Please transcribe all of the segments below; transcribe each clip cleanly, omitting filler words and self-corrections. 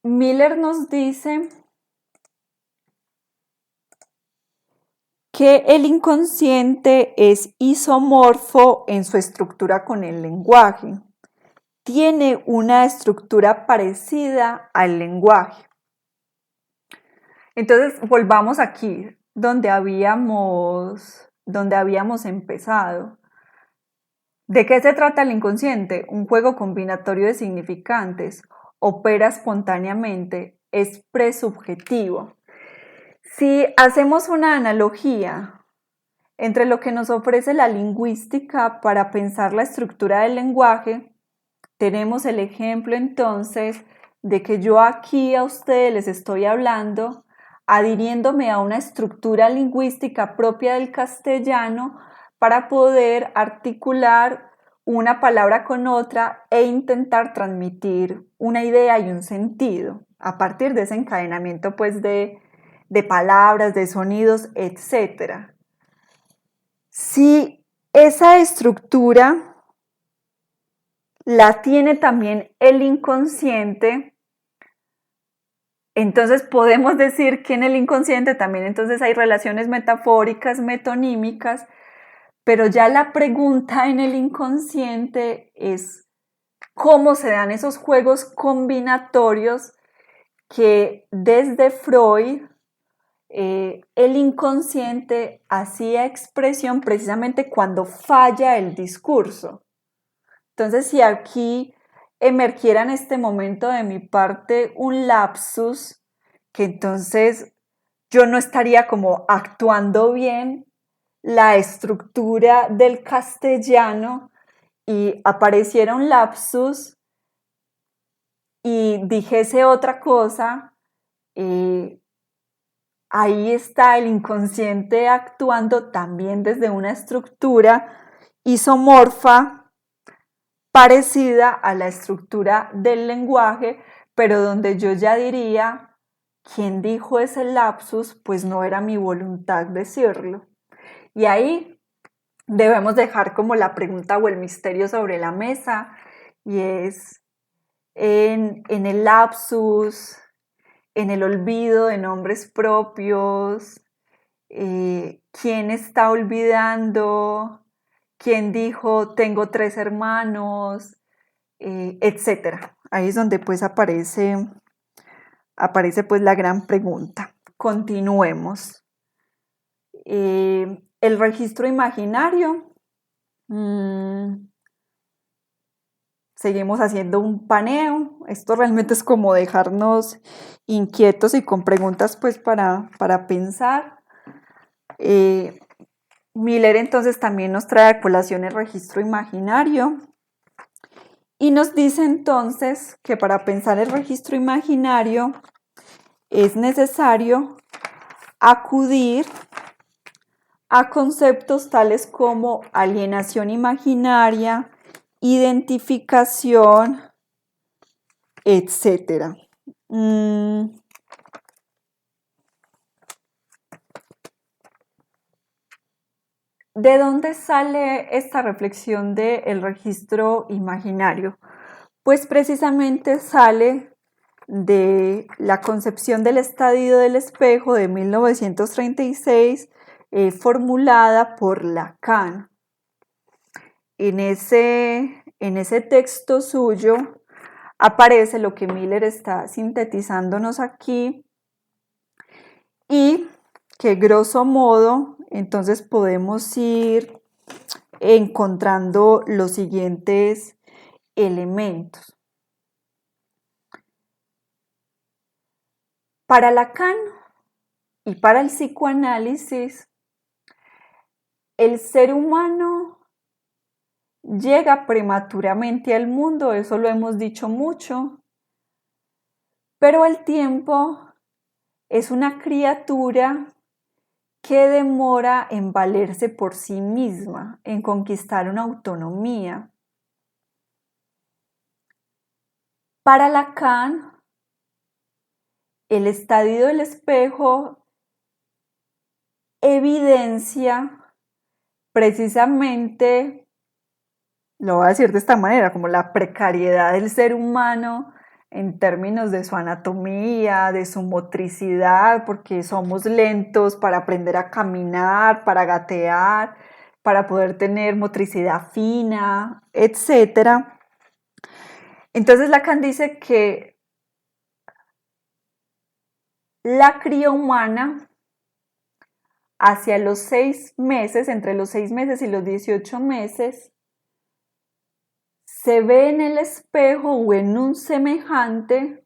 Miller nos dice que el inconsciente es isomorfo en su estructura con el lenguaje. Tiene una estructura parecida al lenguaje. Entonces, volvamos aquí, donde habíamos empezado. ¿De qué se trata el inconsciente? Un juego combinatorio de significantes. Opera espontáneamente, es presubjetivo. Si hacemos una analogía entre lo que nos ofrece la lingüística para pensar la estructura del lenguaje, tenemos el ejemplo entonces de que yo aquí a ustedes les estoy hablando adhiriéndome a una estructura lingüística propia del castellano para poder articular una palabra con otra e intentar transmitir una idea y un sentido a partir de ese encadenamiento pues de palabras, de sonidos, etc. Si esa estructura la tiene también el inconsciente, entonces podemos decir que en el inconsciente también entonces hay relaciones metafóricas, metonímicas, pero ya la pregunta en el inconsciente es cómo se dan esos juegos combinatorios que desde Freud el inconsciente hacía expresión precisamente cuando falla el discurso. Entonces, si aquí emergiera en este momento de mi parte un lapsus, que entonces yo no estaría como actuando bien la estructura del castellano y apareciera un lapsus y dijese otra cosa, ahí está el inconsciente actuando también desde una estructura isomorfa parecida a la estructura del lenguaje, pero donde yo ya diría, ¿quién dijo ese lapsus? Pues no era mi voluntad decirlo. Y ahí debemos dejar como la pregunta o el misterio sobre la mesa, y es en el lapsus, en el olvido de nombres propios, quién está olvidando, quién dijo tengo 3 hermanos, etcétera. Ahí es donde pues aparece pues la gran pregunta. Continuemos. El registro imaginario. Seguimos haciendo un paneo. Esto realmente es como dejarnos inquietos y con preguntas pues para pensar. Miller entonces también nos trae a colación el registro imaginario y nos dice entonces que para pensar el registro imaginario es necesario acudir a conceptos tales como alienación imaginaria, identificación, etc. ¿De dónde sale esta reflexión del registro imaginario? Pues precisamente sale de la concepción del estadio del espejo de 1936, formulada por Lacan. En ese texto suyo aparece lo que Miller está sintetizándonos aquí y que grosso modo entonces podemos ir encontrando los siguientes elementos. Para Lacan y para el psicoanálisis, el ser humano llega prematuramente al mundo, eso lo hemos dicho mucho, pero el tiempo es una criatura que demora en valerse por sí misma, en conquistar una autonomía. Para Lacan, el estadio del espejo evidencia precisamente, lo voy a decir de esta manera, como la precariedad del ser humano en términos de su anatomía, de su motricidad, porque somos lentos para aprender a caminar, para gatear, para poder tener motricidad fina, etcétera. Entonces Lacan dice que la cría humana hacia los 6 meses, entre los 6 meses y los 18 meses, se ve en el espejo o en un semejante,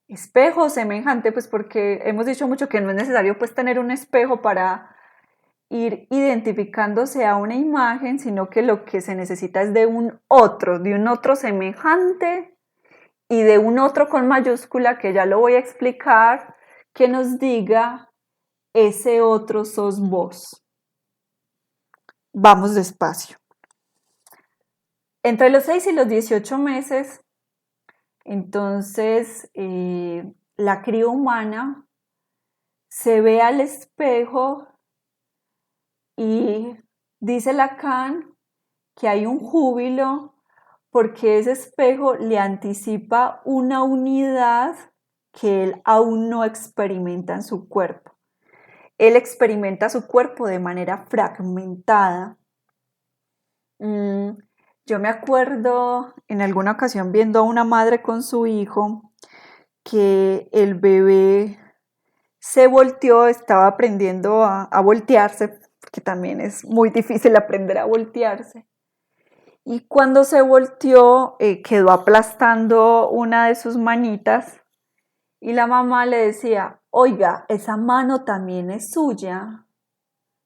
espejo semejante, pues porque hemos dicho mucho que no es necesario pues tener un espejo para ir identificándose a una imagen, sino que lo que se necesita es de un otro semejante y de un otro con mayúscula, que ya lo voy a explicar, que nos diga ese otro sos vos. Vamos despacio. Entre los 6 y los 18 meses, entonces, la cría humana se ve al espejo y dice Lacan que hay un júbilo porque ese espejo le anticipa una unidad que él aún no experimenta en su cuerpo. Él experimenta su cuerpo de manera fragmentada. Yo me acuerdo en alguna ocasión viendo a una madre con su hijo que el bebé se volteó, estaba aprendiendo a voltearse, porque también es muy difícil aprender a voltearse. Y cuando se volteó, quedó aplastando una de sus manitas y la mamá le decía, oiga, esa mano también es suya,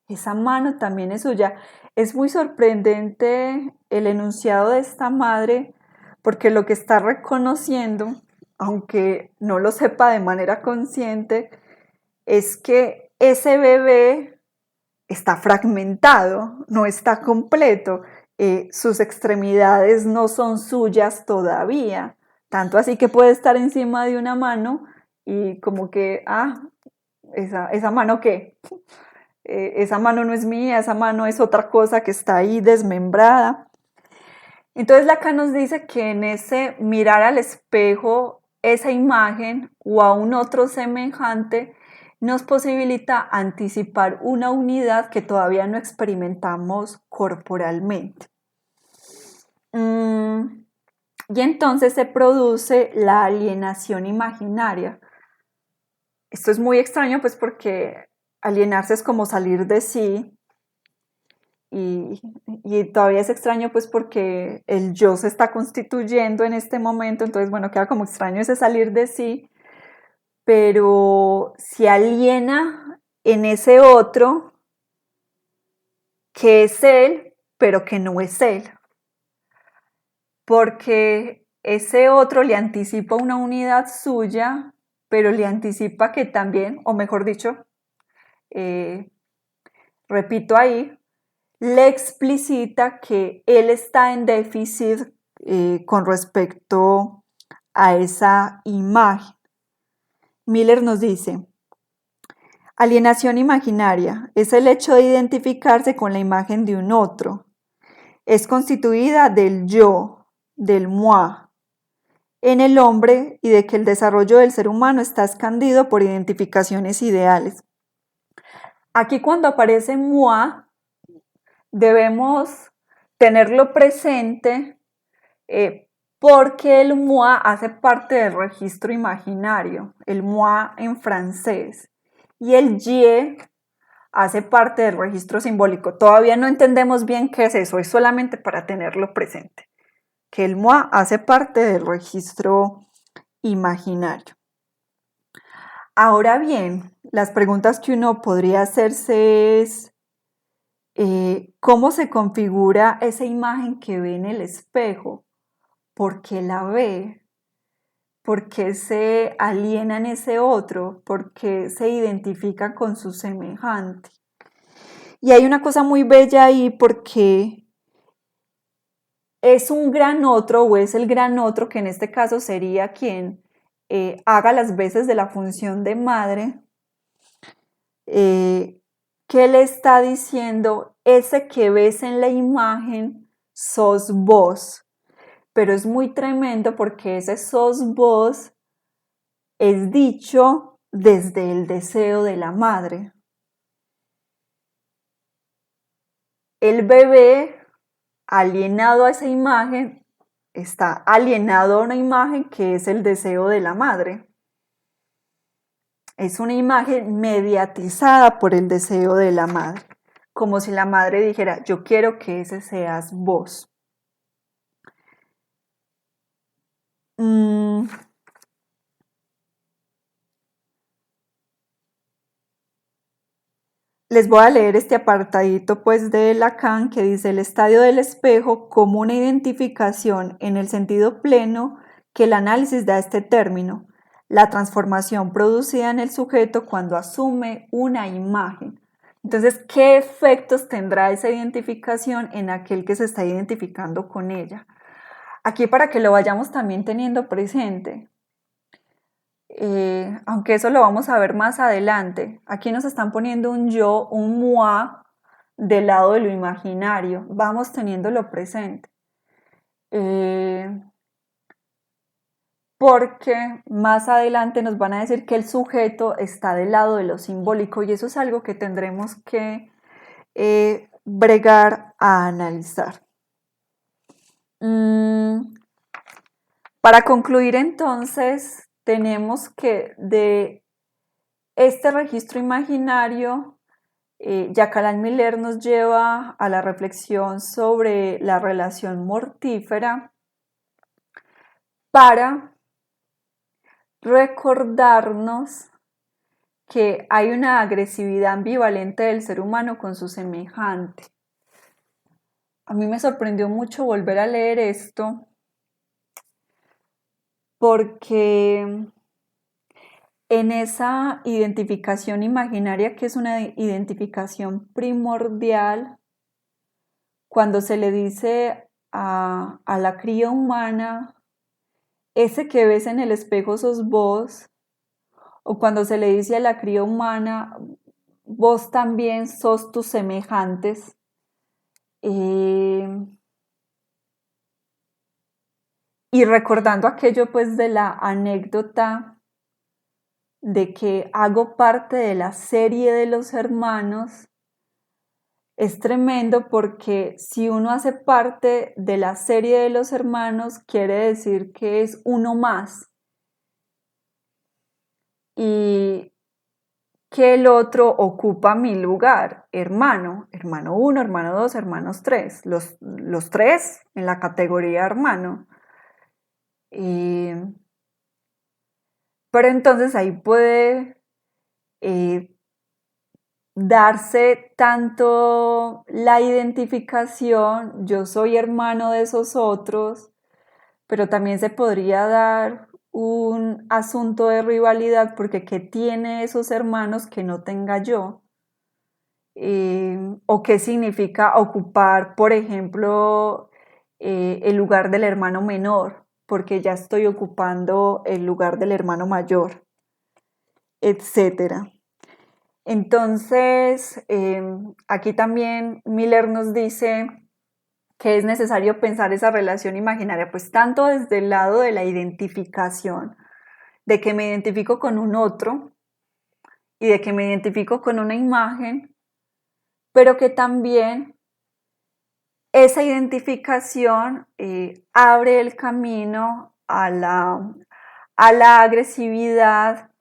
esa mano también es suya. Es muy sorprendente el enunciado de esta madre porque lo que está reconociendo, aunque no lo sepa de manera consciente, es que ese bebé está fragmentado, no está completo, sus extremidades no son suyas todavía, tanto así que puede estar encima de una mano y como que, esa mano qué, esa mano no es mía, esa mano es otra cosa que está ahí desmembrada. Entonces Lacan nos dice que en ese mirar al espejo, esa imagen o a un otro semejante, nos posibilita anticipar una unidad que todavía no experimentamos corporalmente. Y entonces se produce la alienación imaginaria. Esto es muy extraño pues porque alienarse es como salir de sí y todavía es extraño pues porque el yo se está constituyendo en este momento, entonces bueno, queda como extraño ese salir de sí, pero se aliena en ese otro que es él, pero que no es él, porque ese otro le anticipa una unidad suya, pero le anticipa que también, o mejor dicho, repito ahí, le explicita que él está en déficit con respecto a esa imagen. Miller nos dice, alienación imaginaria es el hecho de identificarse con la imagen de un otro. Es constituida del yo, del moi, en el hombre y de que el desarrollo del ser humano está escondido por identificaciones ideales. Aquí cuando aparece moi, debemos tenerlo presente porque el moi hace parte del registro imaginario, el moi en francés, y el je hace parte del registro simbólico. Todavía no entendemos bien qué es eso, es solamente para tenerlo presente, que el moi hace parte del registro imaginario. Ahora bien, las preguntas que uno podría hacerse es, ¿cómo se configura esa imagen que ve en el espejo? ¿Por qué la ve? ¿Por qué se aliena en ese otro? ¿Por qué se identifica con su semejante? Y hay una cosa muy bella ahí porque es un gran otro o es el gran otro que en este caso sería quien haga las veces de la función de madre, ¿qué le está diciendo? Ese que ves en la imagen sos vos. pero es muy tremendo porque ese sos vos es dicho desde el deseo de la madre. El bebé, alienado a esa imagen, está alienado a una imagen que es el deseo de la madre. Es una imagen mediatizada por el deseo de la madre, como si la madre dijera, yo quiero que ese seas vos. Les voy a leer este apartadito pues de Lacan que dice el estadio del espejo como una identificación en el sentido pleno que el análisis da a este término, la transformación producida en el sujeto cuando asume una imagen. Entonces, ¿qué efectos tendrá esa identificación en aquel que se está identificando con ella? Aquí para que lo vayamos también teniendo presente. Aunque eso lo vamos a ver más adelante. Aquí nos están poniendo un yo, un moi, del lado de lo imaginario. Vamos teniéndolo presente. Porque más adelante nos van a decir que el sujeto está del lado de lo simbólico y eso es algo que tendremos que bregar a analizar. Para concluir entonces, tenemos que de este registro imaginario, Jacqueline Miller nos lleva a la reflexión sobre la relación mortífera para recordarnos que hay una agresividad ambivalente del ser humano con su semejante. A mí me sorprendió mucho volver a leer esto porque en esa identificación imaginaria, que es una identificación primordial, cuando se le dice a la cría humana, ese que ves en el espejo sos vos, o cuando se le dice a la cría humana, vos también sos tus semejantes, y recordando aquello pues de la anécdota de que hago parte de la serie de los hermanos, es tremendo porque si uno hace parte de la serie de los hermanos, quiere decir que es uno más y que el otro ocupa mi lugar, hermano, hermano 1, hermano 2, hermanos 3, los 3 en la categoría hermano. Pero entonces ahí puede darse tanto la identificación, yo soy hermano de esos otros, pero también se podría dar un asunto de rivalidad porque ¿qué tiene esos hermanos que no tenga yo? O qué significa ocupar, por ejemplo, el lugar del hermano menor, porque ya estoy ocupando el lugar del hermano mayor, etcétera. Entonces, aquí también Miller nos dice que es necesario pensar esa relación imaginaria, pues tanto desde el lado de la identificación, de que me identifico con un otro y de que me identifico con una imagen, pero que también esa identificación abre el camino a la agresividad,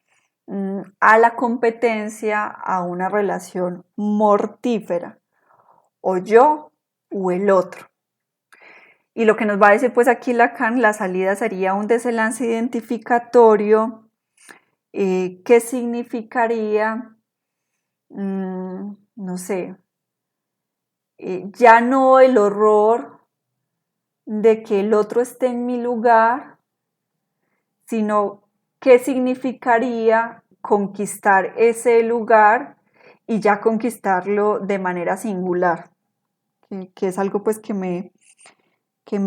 a la competencia, a una relación mortífera, o yo o el otro. Y lo que nos va a decir pues aquí Lacan, la salida sería un desenlace identificatorio que significaría, no sé, ya no el horror de que el otro esté en mi lugar, sino qué significaría conquistar ese lugar y ya conquistarlo de manera singular, que es algo pues que me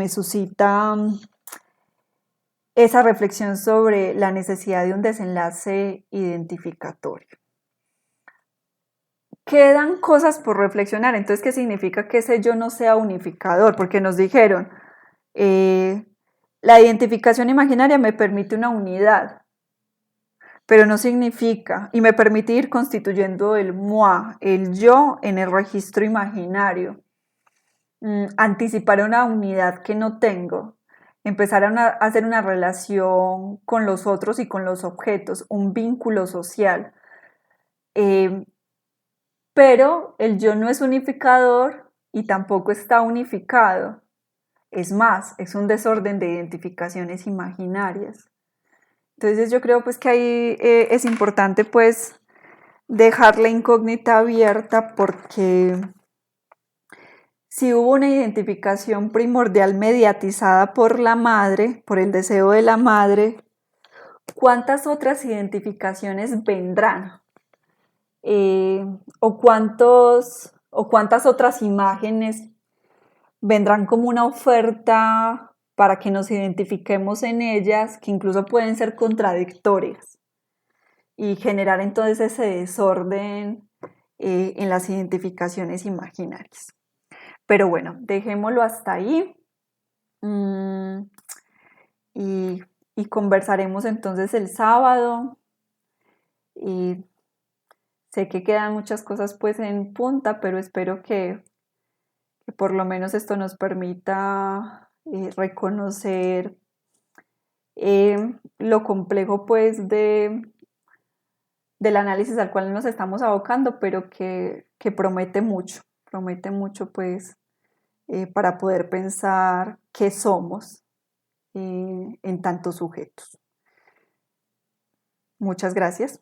suscita esa reflexión sobre la necesidad de un desenlace identificatorio. Quedan cosas por reflexionar, entonces, ¿qué significa que ese yo no sea unificador? Porque nos dijeron, La identificación imaginaria me permite una unidad, pero no significa, y me permite ir constituyendo el moi, el yo, en el registro imaginario. Anticipar una unidad que no tengo, empezar a hacer una relación con los otros y con los objetos, un vínculo social. Eh, pero el yo no es unificador y tampoco está unificado. Es más, es un desorden de identificaciones imaginarias. Entonces yo creo pues que ahí es importante pues dejar la incógnita abierta porque si hubo una identificación primordial mediatizada por la madre, por el deseo de la madre, ¿cuántas otras identificaciones vendrán? Eh, o cuántas otras imágenes vendrán como una oferta para que nos identifiquemos en ellas, que incluso pueden ser contradictorias y generar entonces ese desorden en las identificaciones imaginarias. Pero bueno, dejémoslo hasta ahí mm, y, y conversaremos entonces el sábado. Y sé que quedan muchas cosas pues en punta, pero espero que por lo menos esto nos permita reconocer lo complejo pues del análisis al cual nos estamos abocando, pero que promete mucho pues para poder pensar qué somos en tantos sujetos. Muchas gracias.